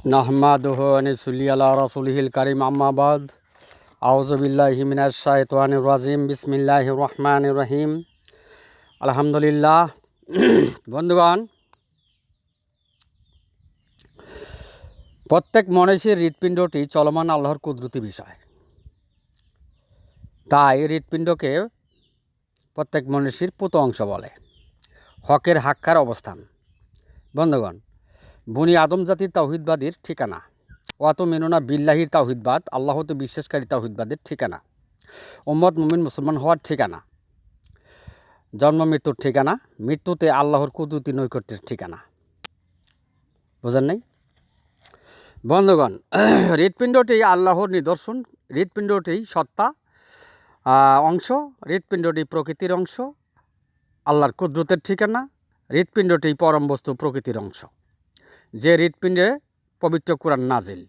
নাহমাদুহু ওয়া নুসাল্লি আলা রাসূলিহিল কারীম আম্মা বাদ আউযু বিল্লাহি মিনাশ শাইতানির রাজিম বিসমিল্লাহির রহমানির রহিম আলহামদুলিল্লাহ। বন্ধুগণ, প্রত্যেক মনীষীর হৃৎপিণ্ডটি চলমান আল্লাহর কুদরতি বিষয়। তাই হৃৎপিণ্ডকে প্রত্যেক মনীষীর পুত অংশ বলে। হকের হাক্কার অবস্থান। বন্ধুগণ, বনি আদম জাতির তাওহিদবাদীর ঠিকানা। ওয়াত মিনুনা বিল্লাহির তাওহিদবাদ, আল্লাহতে বিশ্বাসকারী তাওহিদবাদের ঠিকানা। উম্মত মুমিন মুসলমান হওয়ার ঠিকানা। জন্ম মৃত্যুর ঠিকানা। মৃত্যুতে আল্লাহর কুদরতি নৈকট্যের ঠিকানা। বোঝেন নাই? বন্ধুগণ, হৃৎপিণ্ডটি আল্লাহর নিদর্শন। হৃৎপিণ্ডটি সত্তা অংশ। হৃৎপিণ্ডটি প্রকৃতির অংশ, আল্লাহর কুদরতের ঠিকানা। হৃৎপিণ্ডটি পরম বস্তু, প্রকৃতির অংশ। যে হৃৎপিণ্ডে পবিত্র কোরআন নাজিল।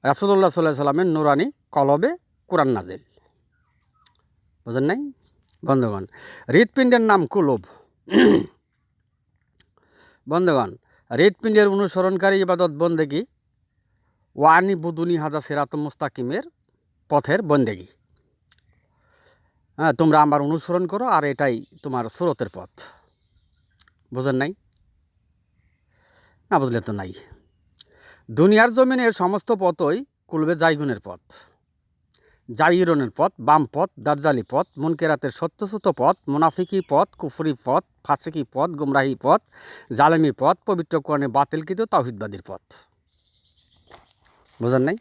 রাসূলুল্লাহ সাল্লাল্লাহু আলাইহি সাল্লামের নুরানি কলবে কোরআন নাজিল। বুঝেন নাই? বন্ধুগণ, হৃৎপিণ্ডের নাম কুলুব। বন্ধুগণ, হৃৎপিণ্ডের অনুসরণকারী ইবাদত বন্দেগী ওয়ানি বুদুনি হাজা সিরাতুল মুস্তাকিমের পথের বন্দেগী। তোমরা আমার অনুসরণ করো, আর এটাই তোমার সুরতের পথ। বুঝেন নাই? না বুঝলে তো নাই। দুনিয়ার জমিনের সমস্ত পথই কুলবে জাইগুনের পথ, জাইরনের পথ, বাম পথ, দাজ্জালি পথ, মুনকেরাতের সত্যসূত পথ, মুনাফিকি পথ, কুফরি পথ, ফাসিকি পথ, গুমরাহি পথ, জালেমি পথ, পবিত্র কোরআনে বাতিলকৃত তাওহিদবাদীর পথ। বুঝেন নাই?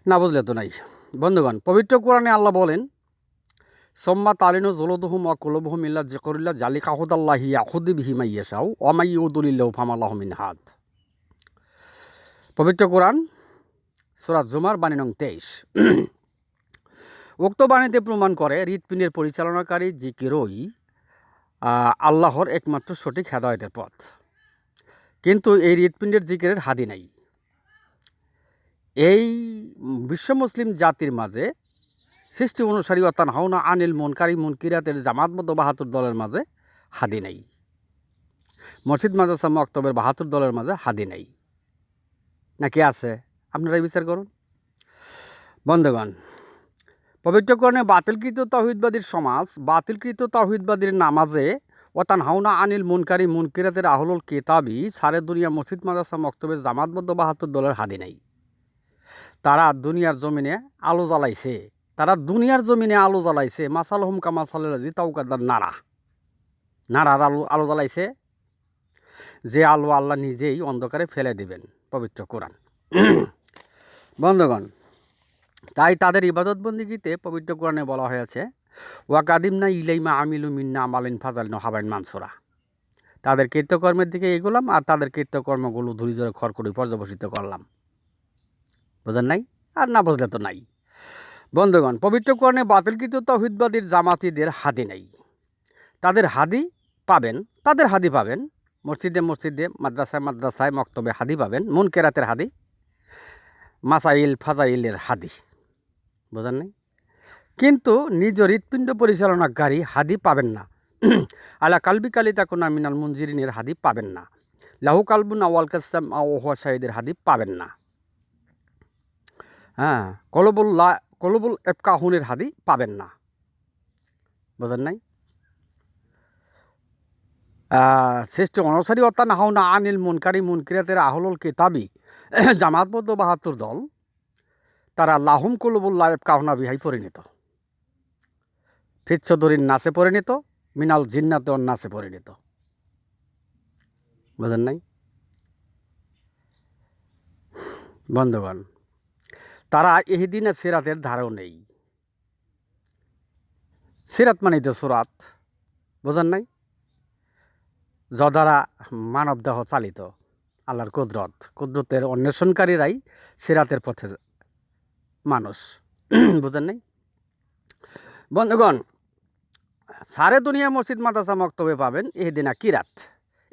না বুঝলে তো নাই। বন্ধুগণ, পবিত্র কোরআনে আল্লাহ বলেন, সোম্মা তালিনু জলদহুম ওয়া কুলুবহুম ইল্লা যিকরিল্লাহ জালিকা হুদাল্লাহি ইয়াহুদি বিহি মান ইয়াশাউ ওয়া মাই ইউদ্লিল্লাহু ফামা লাহু মিন হাদ। পবিত্র কোরআন সূরা জুমার বাণী নং 23। উক্ত বাণীতে প্রমাণ করে হৃৎপিণ্ডের পরিচালনাকারী জিকিরই আল্লাহর একমাত্র সঠিক হেদায়েতের পথ। কিন্তু এই হৃৎপিণ্ডের জিকিরের হাদি নাই। এই বিশ্ব মুসলিম জাতির মাঝে সৃষ্টি অনুসারী অর্থাৎ হাওনা আনিল মুনকারি মুনকিরাতের জামাতবদ্ধ ৭২ দলের মাঝে হাদি নেই। মসজিদ মাদ্রাসা মক্তবের ৭২ দলের মাঝে হাদি নেই। নাকি আছে? আপনারাই বিচার করুন। বন্ধুগণ, পবিত্র কোরআনে বাতিলকৃত তাওহিদবাদীর সমাজ, বাতিলকৃত তাওহিদবাদীর নামাজে ওয়াতান হাওনা আনিল মুনকারি মুনকিরাতের আহলুল কিতাবি সারে দুনিয়া মসজিদ মাদ্রাসা মক্তবের জামাতবদ্ধ ৭২ দলের হাদি নেই। তারা দুনিয়ার জমিনে আলো জ্বালাইছে। মাসাল হুমকা মাসালি তাওকাদার নারার আলো জ্বালাইছে, যে আলো আল্লাহ নিজেই অন্ধকারে ফেলে দিবেন। পবিত্র কোরআন। বন্ধুগণ, তাই তাদের ইবাদত বন্দিগিতে পবিত্র কোরআনে বলা হয়েছে, ওয়াকাদিমনা ইলাইমা আমিলু মিন্না আমালিন ফাজালনা হাবাইন মানসুরা। তাদের কৃত্যকর্মের দিকে এগোলাম, আর তাদের কৃত্যকর্মগুলো ধূলিঝড়ে খড়কুড়ি পর্যবসিত করলাম। বোঝেন নাই? আর না বুঝলে তো নাই। বন্ধুগণ, পবিত্র কোরআনে বাতিলকৃত তাওহিদবাদীর জামাতিদের হাদি নেই। তাদের হাদি পাবেন মসজিদে মাদ্রাসায় মক্তবে হাদি পাবেন, মুনকেরাতের হাদি, মাসাইল ফাজাইলের হাদি। বোঝেন নাই? কিন্তু নিজ হৃৎপিণ্ড পরিচালনাকারী হাদি পাবেন না। আলা কালবি কালিতা কোনা মিনাল মুনজিরিনের হাদি পাবেন না। লাহু কালবুন আওয়াল কাসাম আওয়া শাহিদের হাদি পাবেন না। কলবুল এফকাহুনের হাদি পাবেন না। বোঝেন নাই? সৃষ্টি অনুসারী অর্থাৎ হাওনা আনিল মুনকারি মুনকিরাতের আহলুল কিতাবি জামাতবদ্ধ ৭২ দল, তারা লাহুম কলবুল্লাহ এফকাহুনা বিহাই পরিণত, ফিৎসদরিন নাচে পরিণত, মিনাল জিন্নাতে নাচে পরিণত। বোঝেন নাই? বন্ধুগণ, তারা ইহদিনা সিরাতের ধারেও নেই। সিরাত মানে তো সুরাত। বোঝেন নাই? যদ্বারা মানব দেহ চালিত আল্লাহর কুদরতের অন্বেষণকারীরাই সিরাতের পথে মানুষ। বুঝেন নাই? বন্ধুগণ, সারে দুনিয়া মসজিদ মাদ্রাসা মক্তবে পাবেন এহদিনা কিরাত,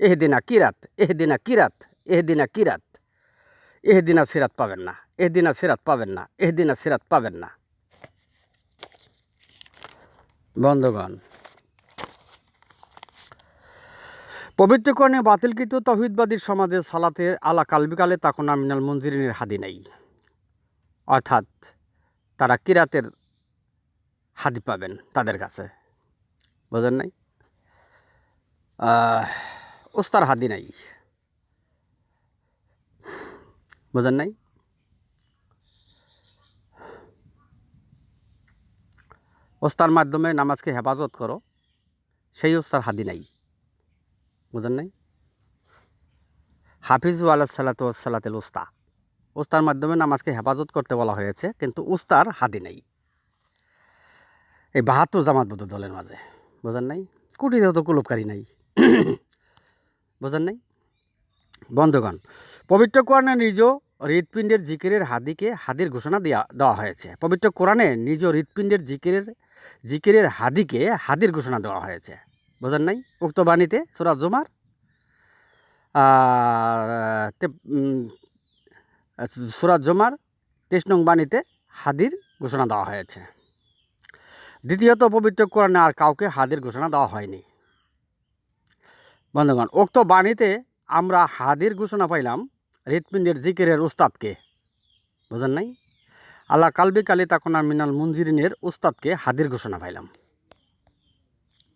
এহদিনা কিরাত, এহদিনা কিরাত, এহদিনা কিরাত। এহদিনা সিরাত পাবেন না, এহদিনা সিরাত পাবেন না, এহদিনা সিরাত পাবেন না। বন্ধুগণ, পবিত্র কোরআনে বাতিলকৃত তাওহীদবাদী সমাজে সালাতে আলা কালবিকালে তাকুনা মিনাল মুনজিরিনের হাদি নেই, অর্থাৎ তারা কিরাতের হাদি পাবেন তাদের কাছে। বোঝেন নাই? ওস্তার হাদি নাই। বোঝেন নাই? ওস্তার মাধ্যমে নামাজকে হেফাজত করো, সেই ওস্তার হাদি নাই। বুঝেন নাই? হাফিজু আলাহ সালাতু ওয়াসসালাতুল উস্তা, ওস্তার মাধ্যমে নামাজকে হেফাজত করতে বলা হয়েছে, কিন্তু উস্তার হাদি নাই এই ৭২ জামাতবদ্ধ দলের মাঝে। বোঝেন নাই? কুটিতেও তো কুলুপকারী নাই। বোঝেন নাই? বন্ধুগণ, পবিত্র কোরআনে নিজ হৃৎপিণ্ডের জিকিরের হাদিকে হাদির ঘোষণা দেওয়া হয়েছে। পবিত্র কোরআনে নিজ হৃৎপিণ্ডের জিকিরের হাদিকে হাদির ঘোষণা দেওয়া হয়েছে। বোঝেন নাই? উক্ত বাণীতে সূরা জুমার সূরা জুমার ২৩ নং বাণীতে হাদির ঘোষণা দেওয়া হয়েছে। দ্বিতীয়ত, পবিত্র কোরআনে আর কাউকে হাদির ঘোষণা দেওয়া হয়নি। বন্ধুগণ, উক্ত বাণীতে আমরা হাদির ঘোষণা পাইলাম হৃৎপিণ্ডের জিকিরের উস্তাদকে। বোঝেন নাই? আল্লাহ কালবি কালি তাকুনা মিনাল মুনজিরিনের উস্তাদকে হাদির ঘোষণা পাইলাম।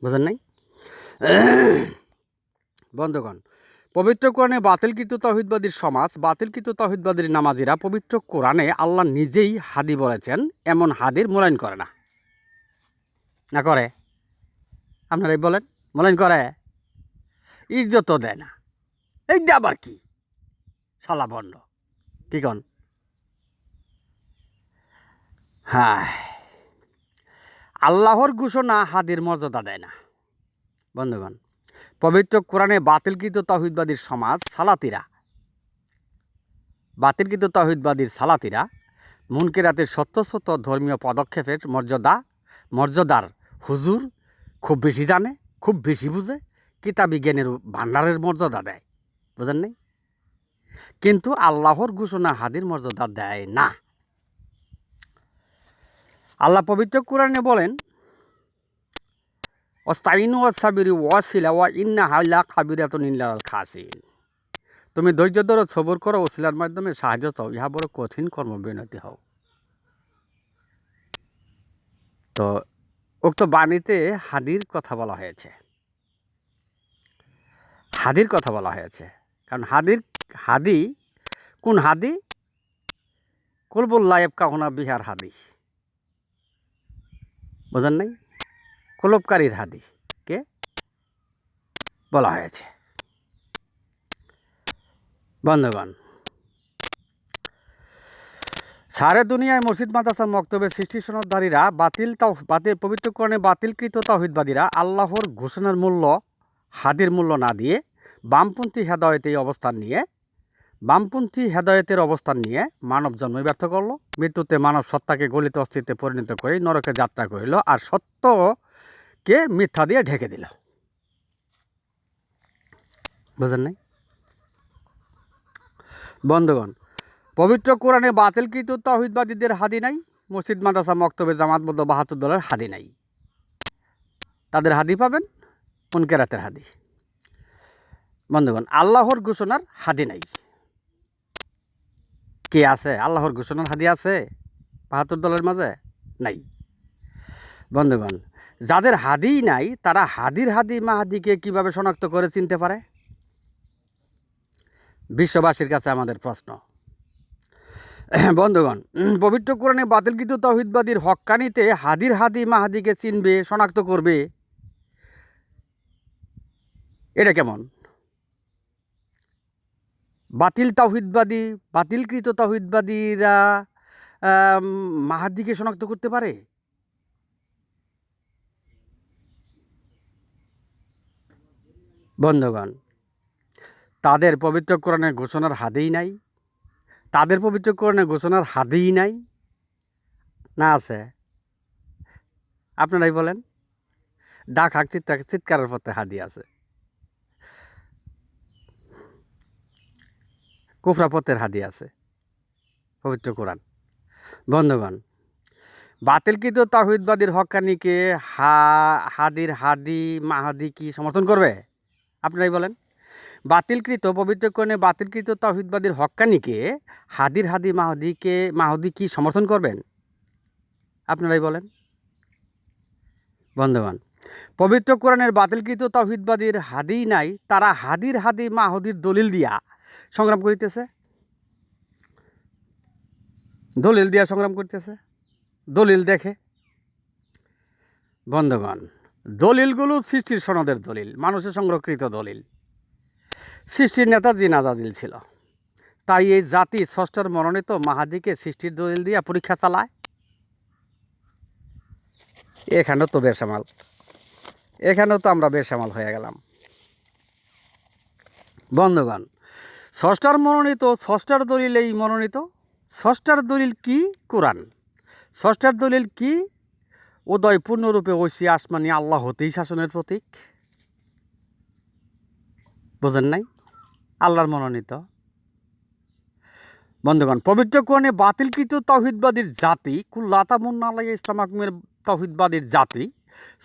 বোঝেন নাই? বন্ধুগণ, পবিত্র কোরআনে বাতিলকৃত তাওহীদবাদীর সমাজ, বাতিলকৃত তাওহীদবাদীর নামাজিরা পবিত্র কোরআনে আল্লাহ নিজেই হাদি বলেছেন এমন হাদির মূল্যায়ন করে না। না করে? আপনারাই বলেন, মূল্যায়ন করে? ইজ্জত দেয় না। এই যে আবার কি শালা ভণ্ড, কি কন? হ্যাঁ, আল্লাহর ঘোষণা হাদির মর্যাদা দেয় না। বন্ধুগণ, পবিত্র কোরআনে বাতিলকৃত তাওহীদবাদীর সমাজ সালাতিরা মুনকেরাতের সত্য ধর্মীয় পদক্ষেপের মর্যাদার হুজুর খুব বেশি জানে, খুব বেশি বুঝে, কিতাবী জ্ঞানের ভাণ্ডারের মর্যাদা দেয়। বুঝেন নাই? কিন্তু আল্লাহর ঘোষণা হাদির মর্যাদা দেয় না। আল্লাহ পবিত্র কোরআনে বলেন, ওয়াস্তাইনু ওয়াস-সাবিরি ওয়াসিলা ওয়া ইন্নাহা লাকাবিরাতুন ইল্লাল খাসিরিন। তুমি ধৈর্য ধরো, সবর করো, ওসিলার মাধ্যমে সাহায্য চাও, ইহা বড় কঠিন কর্ম, বিনতি হও। তো উক্ত বাণীতে হাদির কথা বলা হয়েছে। হাদির কথা বলা হয়েছে কারণ হাদি কোন হাদি? কুলবুল্লাহ ইবকাহুনা বিহার হাদি। বোঝেন নাই? কুলবকারীর হাদি কে বলা হয়েছে। বন্ধুগণ, সারে দুনিয়ায় মসজিদ মাদ্রাসা মক্তবে সৃষ্টি সনদধারীরা পবিত্র কোরআনে বাতিলকৃত তাওহীদবাদীরা আল্লাহর ঘোষণার মূল্য, হাদির মূল্য না দিয়ে বামপন্থী হেদায়েতের অবস্থান নিয়ে মানব জন্ম ব্যর্থ করল। মৃত্যুতে মানব সত্তাকে গলিত অস্তিত্বে পরিণত করে নরকে যাত্রা করিল, আর সত্যকে মিথ্যা দিয়ে ঢেকে দিল। বুঝেন নাই? বন্ধুগণ, পবিত্র কোরআনে বাতিলকৃত তাওহীদবাদীদের হাদি নাই, মসজিদ মাদ্রাসা মক্তবে জামাতবদ্ধ ৭২ দলের হাদি নাই। তাদের হাদি পাবেন মুনকেরাতের হাদি। বন্ধুগণ, আল্লাহর ঘোষণার হাদি নাই। কে আছে? আল্লাহর ঘোষণার হাদি আছে ৭২ দলের মাঝে? নাই। বন্ধুগণ, যাদের হাদিই নাই তারা হাদি মাহাদিকে কিভাবে শনাক্ত করে চিনতে পারে? বিশ্ববাসীর কাছে আমাদের প্রশ্ন। বন্ধুগণ, পবিত্র কোরআনে বাতিলকৃত তাওহীদবাদীর হক্কানিতে হাদি মাহাদিকে চিনবে, শনাক্ত করবে, এটা কেমন? বাতিলকৃত তাওহীদবাদীরা মাহাদিকে শনাক্ত করতে পারে? বন্ধুগণ, তাদের পবিত্র কোরআনের ঘোষণার হাদিই নাই, তাদের পবিত্র কোরআনের ঘোষণার হাদিই নাই, না আছে? আপনারাই বলেন। ডাক হাক চিৎকারের পথে হাদি আছে, কুফরা পথের হাদি আছে পবিত্র কোরআন। বন্ধুগণ, বাতিলকৃত তাওহীদবাদীর হক্কানিকে হাদি মাহাদি কি সমর্থন করবে? আপনারাই বলেন। বাতিলকৃত পবিত্রকরণে বাতিলকৃত তাওহীদবাদীর হক্কানিকে হাদি মাহদি কি সমর্থন করবেন? আপনারাই বলেন। বন্ধুগণ, পবিত্র কোরআনের বাতিলকৃত তাওহীদবাদীর হাদিই নাই, তারা হাদি মাহদির দলিল দিয়া সংগ্রাম করিতেছে, দলিল দিয়া সংগ্রাম করতেছে, দলিল দেখে। বন্ধুগণ, দলিলগুলো সৃষ্টির সনদের দলিল, মানুষের সংরক্ষিত দলিল। সৃষ্টির নেতা জিন আজাজিল ছিল, তাই এই জাতি স্রষ্টার মনোনীত মাহাদিকে সৃষ্টির দলিল দিয়া পরীক্ষা চালায়। এখানেও তো বেসামাল, এখানেও তো আমরা বেসামাল হয়ে গেলাম। বন্ধুগণ, স্রষ্টার মনোনীত, স্রষ্টার দলিল এই মনোনীত। স্রষ্টার দলিল কি? কোরআন। স্রষ্টার দলিল কি? উদয় পূর্ণরূপে ঐশী আসমানি আল্লাহ হতেই শাসনের প্রতীক। বোঝেন নাই? আল্লাহর মনোনীত। বন্ধুগণ, পবিত্র কোরআনে বাতিলকৃত তাওহীদবাদীর জাতি কুল্লাতামুন্না আলাইহি ইসলাম আকমের তাওহীদবাদীর জাতি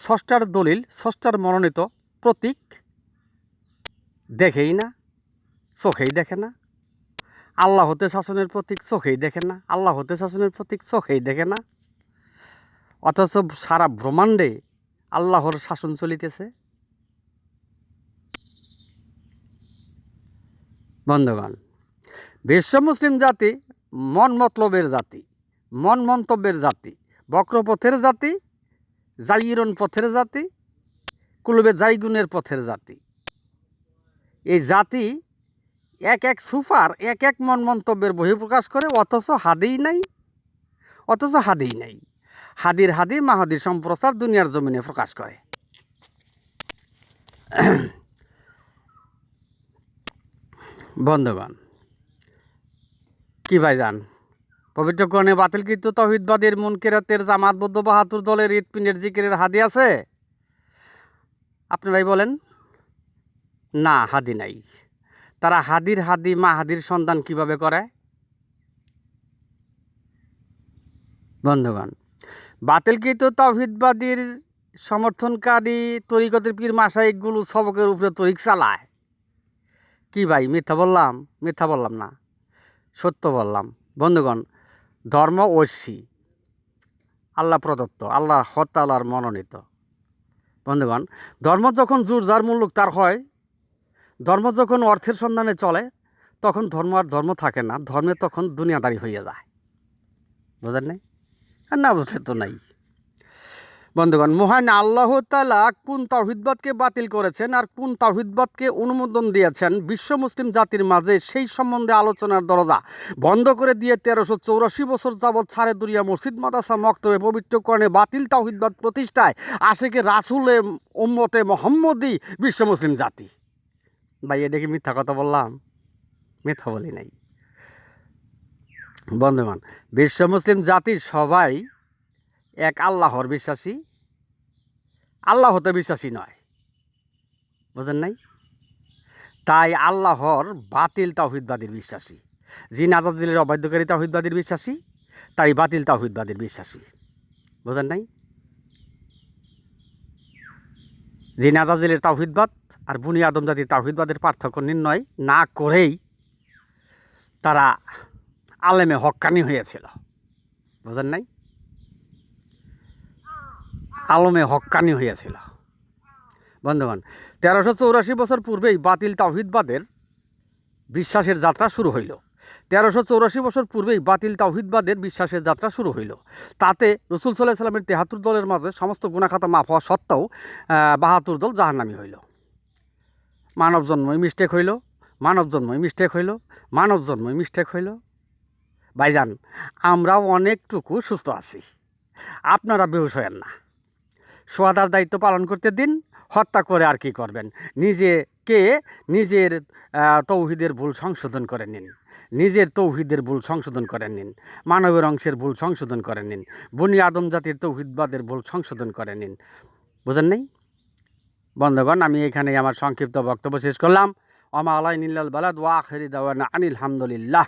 স্রষ্টার দলিল, স্রষ্টার মনোনীত প্রতীক দেখেই না, চোখেই দেখে না। আল্লাহ হতে শাসনের প্রতীক চোখেই দেখে না, আল্লাহ হতে শাসনের প্রতীক চোখেই দেখে না। অথচ সারা ব্রহ্মাণ্ডে আল্লাহর শাসন চলিতেছে। বন্ধুগণ, বিশ্ব মুসলিম জাতি মন মতলবের জাতি, মন মন্তব্যের জাতি, বক্রপথের জাতি, জাইরন পথের জাতি, কুলবে জাইগুনের পথের জাতি। এই জাতি এক এক সুফার এক এক মন মন্তব্যের বহিঃপ্রকাশ করে, অথচ হাদিই নাই, অথচ হাদিই নাই। হাদি মাহাদির সম্প্রচার দুনিয়ার জমিনে প্রকাশ করে। বন্ধুগণ, কি ভাইজান, পবিত্র কোরআনে বাতিলকৃত তাওহীদবাদীর মুনকিরাতের জামাতবদ্ধ ৭২ দলের হৃৎপিণ্ডের জিকিরের হাদি আছে? আপনারাই বলেন। না, হাদি নাই। তারা হাদি মাহাদির সন্ধান কিভাবে করে? বন্ধুগণ, বাতিলকৃত তাওহীদবাদীর সমর্থনকারী তরিকতের পীর মাশায়েখগুলো সবকের উপরে তরিক চালায়। কি ভাই, মিথ্যা বললাম? মিথ্যা বললাম না, সত্য বললাম। বন্ধুগণ, ধর্ম ঐশী, আল্লাহ প্রদত্ত, আল্লাহ তাআলার মনোনীত। বন্ধুগণ, ধর্ম যখন জোর যার মূল্য তার হয়, ধর্ম যখন অর্থের সন্ধানে চলে, তখন ধর্ম আর ধর্ম থাকে না, ধর্মে তখন দুনিয়াদারি হয়ে যায়। বোঝেন নাই? আর না বুঝতে তো নাই। বন্ধুগণ, মহান আল্লাহ তাআলা কোন তাওহীদবাদকে বাতিল করেছেন আর কোন তাওহীদবাদকে অনুমোদন দিয়েছেন বিশ্ব মুসলিম জাতির মাঝে সেই সম্বন্ধে আলোচনার দরজা বন্ধ করে দিয়ে 1384 বছর যাবৎ সারে দুরিয়া মসজিদ মাদ্রাসা মক্তবে পবিত্র কোরআনে বাতিল তাওহীদবাদ প্রতিষ্ঠায় আশেকে রাসূলে উম্মতে মুহাম্মদী বিশ্ব মুসলিম জাতি। ভাই, এটা কি মিথ্যা কথা বললাম? মিথ্যা বলি নাই। বন্ধুগণ, বিশ্ব মুসলিম জাতির সবাই এক আল্লাহর বিশ্বাসী, আল্লাহ হতে বিশ্বাসী নয়। বুঝেন নাই? তাই আল্লাহর বাতিল তাওহীদবাদীর বিশ্বাসী। জিন আজাজিলের অবাধ্যকারী তাওহীদবাদীর বিশ্বাসী, তাই বাতিল তাওহীদবাদীর বিশ্বাসী। বুঝেন নাই? জিন আজাজিলের তাওহীদবাদ আর বনি আদম জাতির তাওহীদবাদের পার্থক্য নির্ণয় না করেই তারা আলেমে হক্কানি হয়েছিল। বুঝেন নাই? আলমে হক্কানি হয়েছিল। বন্ধুগণ, 1384 বছর পূর্বেই বাতিল তাওহীদবাদের বিশ্বাসের যাত্রা শুরু হইল। 1384 বছর পূর্বেই বাতিল তাওহীদবাদের বিশ্বাসের যাত্রা শুরু হইল। তাতে রাসূল সাল্লাল্লাহু আলাইহি ওয়াসাল্লামের 73 দলের মাঝে সমস্ত গুনাহ-খাতা মাফ হওয়া সত্ত্বেও 72 দল জাহান্নামী হইল। মানব জন্মই মিস্টেক হইল, মানব জন্মই মিস্টেক হইল, মানব জন্মই মিস্টেক হইল। ভাইজান, আমরাও অনেকটুকু সুস্থ আছি, আপনারা বেহুশ হয়েন না। সোয়াদার দায়িত্ব পালন করতে দিন, হত্যা করে আর কি করবেন? নিজের তৌহিদের ভুল সংশোধন করে নিন, নিজের তৌহিদের ভুল সংশোধন করে নিন, মানবের অংশের ভুল সংশোধন করে নিন, বনি আদম জাতির তৌহিদবাদের ভুল সংশোধন করে নিন। বুঝেন নাই? বন্ধুগণ, আমি এখানেই আমার সংক্ষিপ্ত বক্তব্য শেষ করলাম। ওমা আলাইনা ইল্লাল বালাগ ওয়া আখিরু দাওয়ানা আনিল হামদুলিল্লাহ।